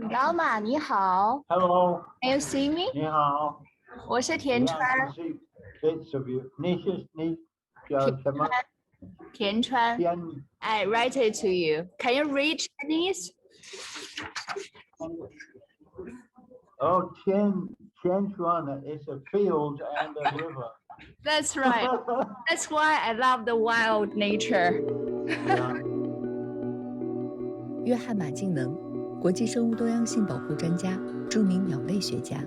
老马你好 Hello，，Can you see me？你好。我是田 Yeah, 川，I can see bits of you. 你叫什么？田川。天 I write it to you. Can you read Chinese? Oh, Tianchuan is a field and a river. That's right. That's why I love the wild nature. Yeah. 约翰·马敬能，国际生物多样性保护专家，著名鸟类学家。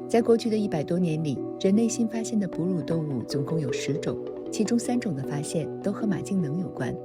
在过去的100多年里，人类新发现的哺乳动物总共有10种，其中3种的发现都和马敬能有关。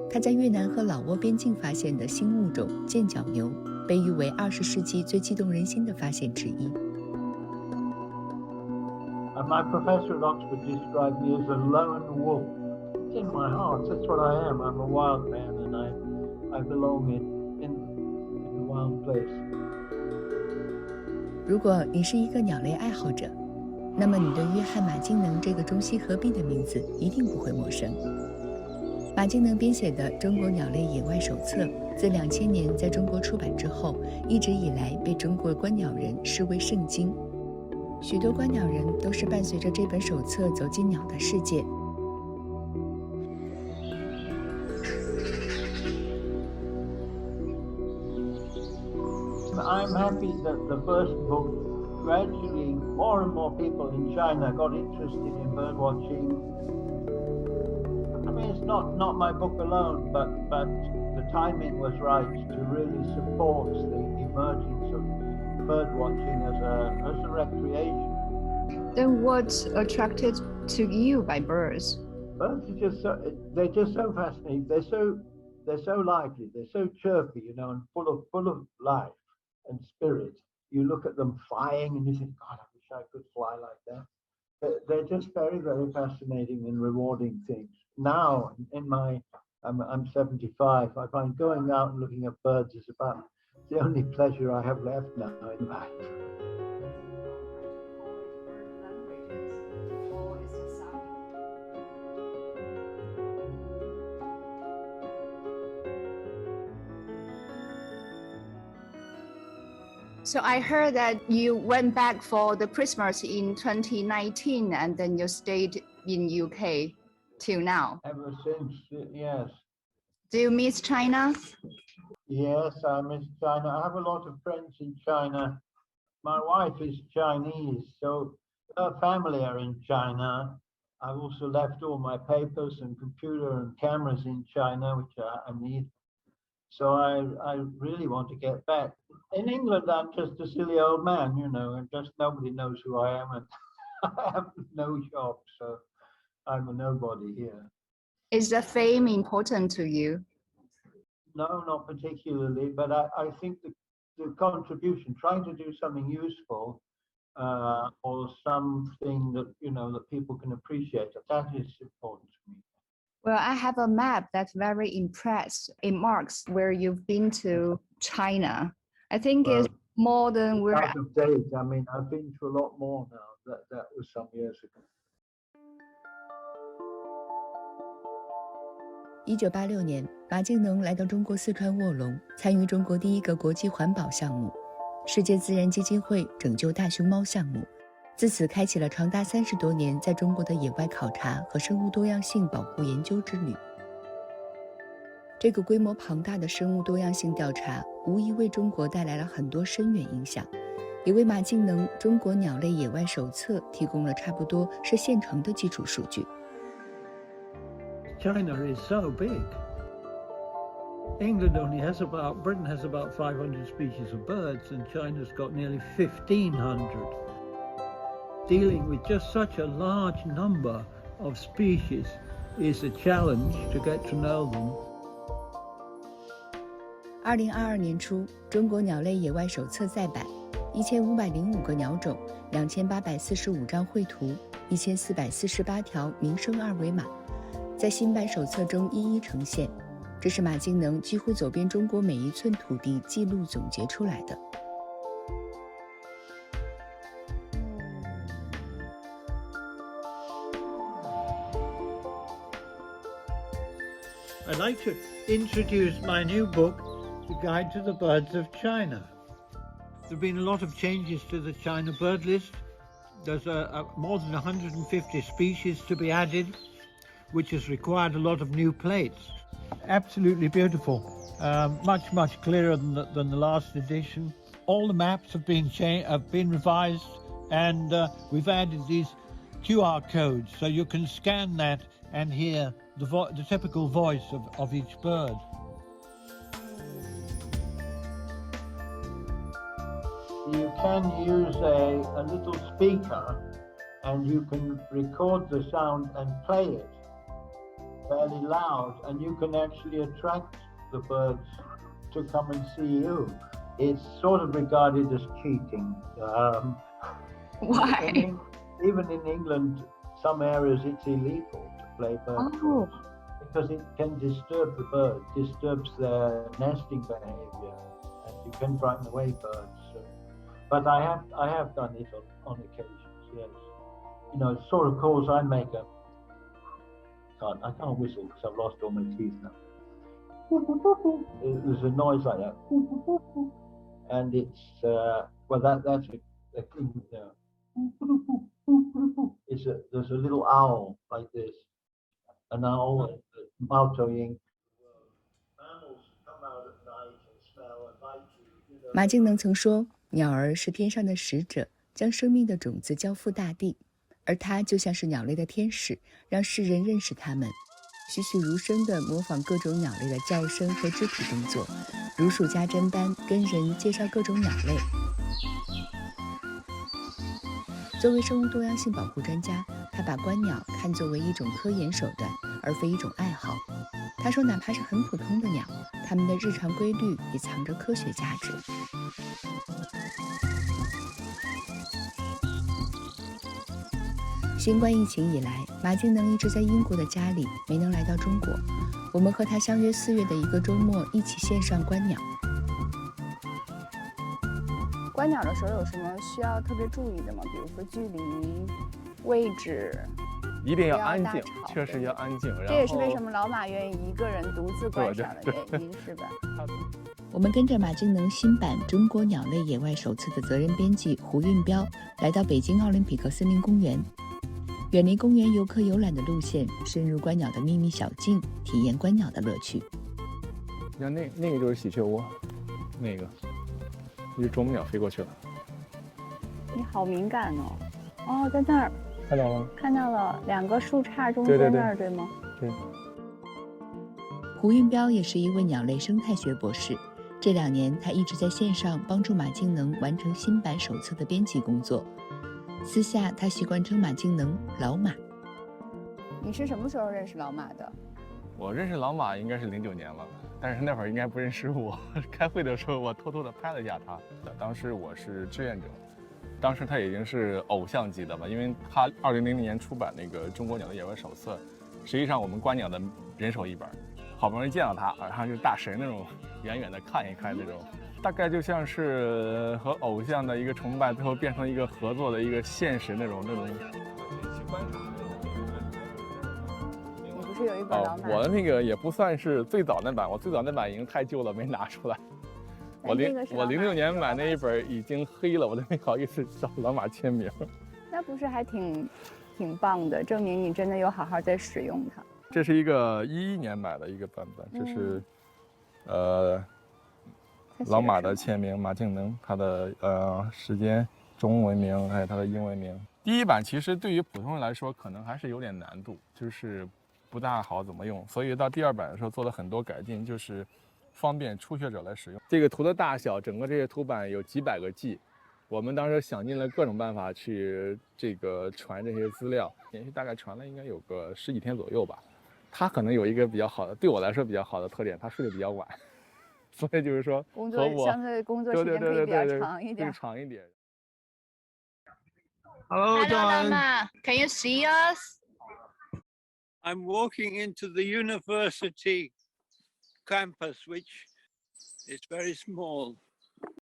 他在越南和老挝边境发现的新物种剑角牛，被誉为20世纪最激动人心的发现之一。My professor at Oxford described me as a lone wolf. It's in my heart. That's what I am. I'm a wild man, and I belong in a wild place. 如果你是一个鸟类爱好者，那么你对约翰·马敬能这个中西合璧的名字一定不会陌生。马敬能编写的《中国鸟类野外手册》自2000年在中国出版之后，一直以来被中国观鸟人视为圣经。许多观鸟人都是伴随着这本手册走进鸟的世界。I'm happy that the first book, gradually more and more people in China got interested in bird watching. I mean, it's not my book alone, but the timing was right to really support the emergence of bird watching as a recreation. Then what attracted to you by birds? Birds are they're just so fascinating. They're so lively. They're so chirpy, and full of life and spirit. You look at them flying and you think, God, I wish I could fly like that. They're just very, very fascinating and rewarding things. Now, I'm 75. I find going out and looking at birds is about the only pleasure I have left now in life. So I heard that you went back for the Christmas in 2019 and then you stayed in UK till now. Ever since, yes. Do you miss China? Yes, I miss China. I have a lot of friends in China. My wife is Chinese, so her family are in China. I've also left all my papers and computer and cameras in China, which I need. So I really want to get back. In England, I'm just a silly old man, and just nobody knows who I am, and I have no job, so I'm a nobody here. Is the fame important to you? No, not particularly, but I think the contribution, trying to do something useful or something that, that people can appreciate, that is important to me. Well, I have a map that's very impressed. It marks where you've been to China. I think it's more than it's where. Out of date. I mean, I've been to a lot more now. That was some years ago. 1986年，马敬能来到中国四川卧龙，参与中国第一个国际环保项目——世界自然基金会拯救大熊猫项目。自此开启了长达30多年在中国的野外考察和生物多样性保护研究之旅。这个规模庞大的生物多样性调查无疑为中国带来了很多深远影响，也为马敬能《中国鸟类野外手册》提供了差不多是现成的基础数据。China is so big. Britain has about 500 species of birds, and China's got nearly 1,500. Dealing with just such a large number of species is a challenge to get to know them. 2022年初，中国鸟类野外手册再版，1505个鸟种，2845张绘图，1448条名声二维码，在新版手册中一一呈现。这是马敬能几乎走遍中国每一寸土地记录总结出来的。I'd like to introduce my new book, the Guide to the Birds of China. There have been a lot of changes to the China bird list. There's more than 150 species to be added, which has required a lot of new plates. Absolutely beautiful, much clearer than the last edition. All the maps have been revised, and we've added these QR codes, so you can scan that and hear the typical voice of each bird. You can use a little speaker and you can record the sound and play it fairly loud, and you can actually attract the birds to come and see you. It's sort of regarded as cheating. Why? Even in England, some areas it's illegal to play bird calls because it can disturb the birds, disturbs their nesting behavior, and you can frighten away birds. But I have done it on occasions, yes. You know, sort of calls I make I can't whistle because I've lost all my teeth now. There's a noise like that, and it's well that's a thing. There's a little owl like this, an owl, Maotoying. Mammals come out at night and smell and bite you. 马敬能曾说，鸟儿是天上的使者，将生命的种子交付大地，而它就像是鸟类的天使，让世人认识它们。栩栩如生地模仿各种鸟类的叫声和肢体动作，如数家珍般跟人介绍各种鸟类。作为生物多样性保护专家，他把观鸟看作为一种科研手段，而非一种爱好。他说，哪怕是很普通的鸟，它们的日常规律也藏着科学价值。新冠疫情以来，马敬能一直在英国的家里，没能来到中国。我们和他相约4月的一个周末，一起线上观鸟。观鸟的时候有什么需要特别注意的吗？比如说距离、位置，一定要安静，确实要安静。这也是为什么老马愿意一个人独自观赏的原因，是吧？我们跟着马敬能新版《中国鸟类野外手册》的责任编辑胡运彪，来到北京奥林匹克森林公园。远离公园游客游览的路线，深入观鸟的秘密小径，体验观鸟的乐趣。你看那个就是喜鹊窝，那个一只啄木鸟飞过去了。你好敏感哦！哦，在那儿。看到了？看到了，2个树杈中间那儿，对吗？对。胡运彪也是一位鸟类生态学博士，这2年他一直在线上帮助马敬能完成新版手册的编辑工作。私下他习惯称马敬能老马。你是什么时候认识老马的？我认识老马应该是09年了，但是那会儿应该不认识我。开会的时候我偷偷的拍了一下他，当时我是志愿者，当时他已经是偶像级的了，因为他2000年出版那个《中国鸟的野外手册》，实际上我们观鸟的人手一本，好不容易见到他，好像就是大神那种，远远的看一看那种。大概就像是和偶像的一个崇拜，最后变成一个合作的一个现实那种。你不是有一本老马？我的那个也不算是最早那版，我最早那版已经太旧了，没拿出来。我06年买那一本已经黑了，我都没好意思找老马签名。那不是还挺棒的，证明你真的有好好在使用它。这是一个11年买的一个版本，这是老马的签名，马敬能，他的时间、中文名还有他的英文名。第一版其实对于普通人来说可能还是有点难度，就是不大好怎么用，所以到第2版的时候做了很多改进，就是方便初学者来使用。这个图的大小，整个这些图版有几百个 G， 我们当时想尽了各种办法去这个传这些资料，连续大概传了应该有个10几天左右吧。它可能有一个比较好的，对我来说比较好的特点，它睡得比较晚。所以就是说，相对工作时间可以比较长一点。长一点。Hello, John. Can you see us? I'm walking into the university campus, which is very small.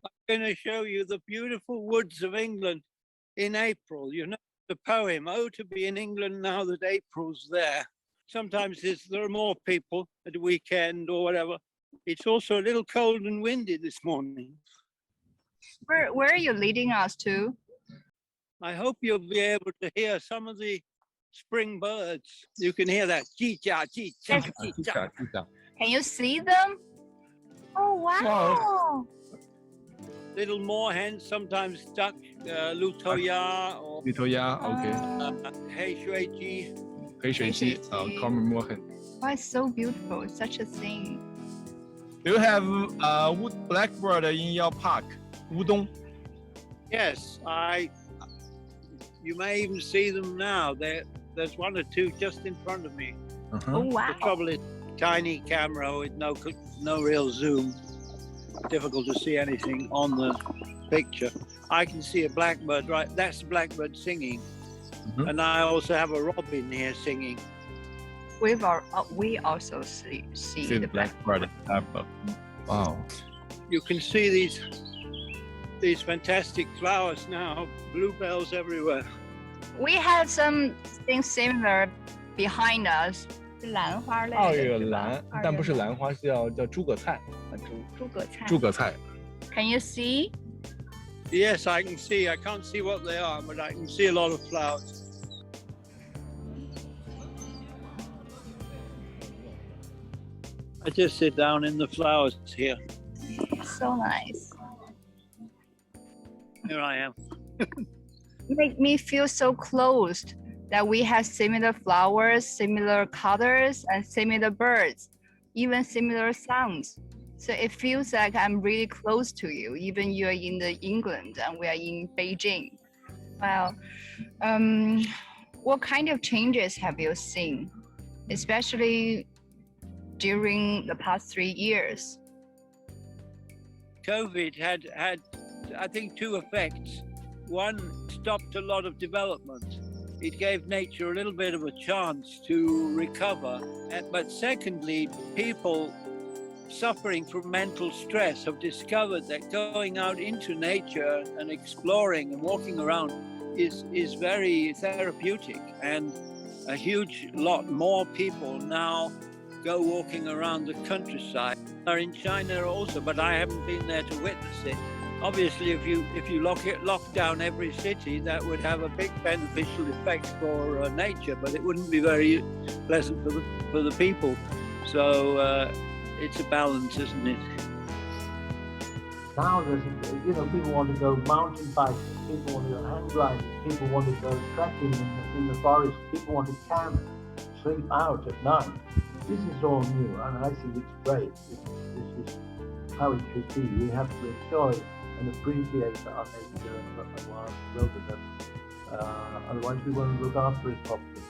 I'm going to show you the beautiful woods of England in April. You know the poem, "Oh, to be in England now that April's there." Sometimes there are more people at a weekend or whatever. It's also a little cold and windy this morning. Where are you leading us to? I hope you'll be able to hear some of the spring birds. You can hear that. Can you see them? Oh, wow. Little moorhens, sometimes duck, lutoya or 绿头鸭 OK， 黑水鸡。黑水鸡 common moorhen。 Why it's so beautiful, such a thing. Do you have wood blackbird in your park? 乌冬 Yes, you may even see them now. There's one or two just in front of me. Oh, wow. The trouble is, tiny camera with no real zoom. Difficult to see anything on the picture. I can see a blackbird, right? That's the blackbird singing. And I also have a robin here singing. We also see the blackbird. Wow. You can see these fantastic flowers now, bluebells everywhere. We have something similar behind us. 是兰花类的。哦，有兰，但不是兰花，是叫诸葛菜。诸葛菜。诸葛菜。Can you see? Yes, I can see. I can't see what they are, but I can see a lot of flowers. I just sit down in the flowers here. So nice. Here I am. Make me feel so close that we have similar flowers, similar colors, and similar birds, even similar sounds. So it feels like I'm really close to you, even you're in England and we are in Beijing. Wow. What kind of changes have you seen, especially during the past 3 years? COVID had, I think, two effects. One, stopped a lot of development. It gave nature a little bit of a chance to recover. But secondly, people suffering from mental stress have discovered that going out into nature and exploring and walking around is very therapeutic. And a huge lot more people now go walking around the countryside. Are in China also, but I haven't been there to witness it. Obviously, if you lock down every city, that would have a big beneficial effect for nature, but it wouldn't be very pleasant for the people. So it's a balance, isn't it? Now people want to go mountain biking, people want to go hang gliding, people want to go trekking in the forest, people want to camp, sleep out at night. This is all new, and I think it's great. This is how it should be. We have to enjoy and appreciate our nature and our wilderness. Otherwise, we won't look after it properly.